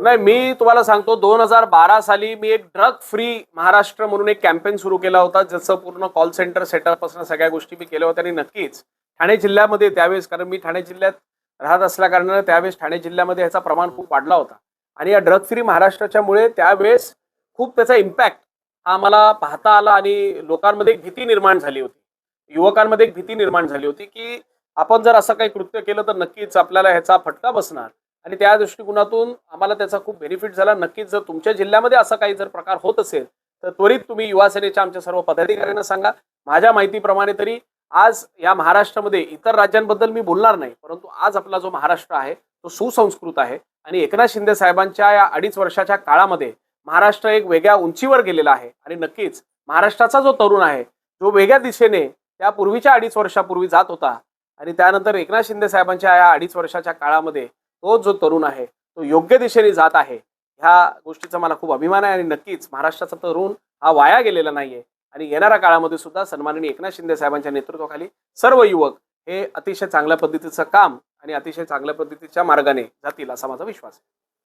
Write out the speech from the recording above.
नाही, मी तुम्हाला सांगतो 2012 साली मी एक ड्रग फ्री महाराष्ट्र म्हणून एक कॅम्पेन सुरू केला होता, ज्याचं पूर्ण कॉल सेंटर सेटअप पासून सगळ्या गोष्टी मी केल्या होत्या. आणि नक्कीच ठाणे जिल्ह्यामध्ये त्यावेळेस, कारण मी ठाणे जिल्ह्यात राहत असल्या कारणाने त्यावेळेस ठाणे जिल्ह्यामध्ये ह्याचा प्रमाण खूप वाढला होता. आणि या ड्रग फ्री महाराष्ट्राच्यामुळे त्यावेळेस खूप त्याचा इम्पॅक्ट हा आम्हाला पाहता आला आणि लोकांमध्ये एक भीती निर्माण झाली होती, युवकांमध्ये एक भीती निर्माण झाली होती की आपण जर असं काही कृत्य केलं तर नक्कीच आपल्याला ह्याचा फटका बसणार. आणि त्या दृष्टिकोनातून आम्हाला त्याचा खूप बेनिफिट झाला. नक्कीच जर तुमच्या जिल्ह्यामध्ये असा काही जर प्रकार होत असेल तर त्वरित तुम्ही युवा सेनेच्या आमच्या सर्व पदाधिकाऱ्यांना सांगा. माझ्या माहितीप्रमाणे तरी आज या महाराष्ट्रामध्ये, इतर राज्यांबद्दल मी बोलणार नाही, परंतु आज आपला जो महाराष्ट्र आहे तो सुसंस्कृत आहे. आणि एकनाथ शिंदे साहेबांच्या या 2.5 वर्षाच्या काळामध्ये महाराष्ट्र एक वेगळ्या उंचीवर गेलेला आहे. आणि नक्कीच महाराष्ट्राचा जो तरुण आहे, जो वेगळ्या दिशेने त्या पूर्वीच्या 2.5 वर्षापूर्वी जात होता, आणि त्यानंतर एकनाथ शिंदे साहेबांच्या या 2.5 वर्षाच्या काळामध्ये तो जो तरुण आहे तो योग्य दिशेने जात आहे, ह्या गोष्टीचा मला खूप अभिमान आहे. आणि नक्कीच महाराष्ट्राचा तरुण हा वाया गेलेला नाहीये. आणि येणाऱ्या काळामध्ये सुद्धा सन्माननीय एकनाथ शिंदे साहेबांच्या नेतृत्वाखाली सर्व युवक हे अतिशय चांगल्या पद्धतीचं काम आणि अतिशय चांगल्या पद्धतीच्या मार्गाने जातील असा माझा विश्वास आहे.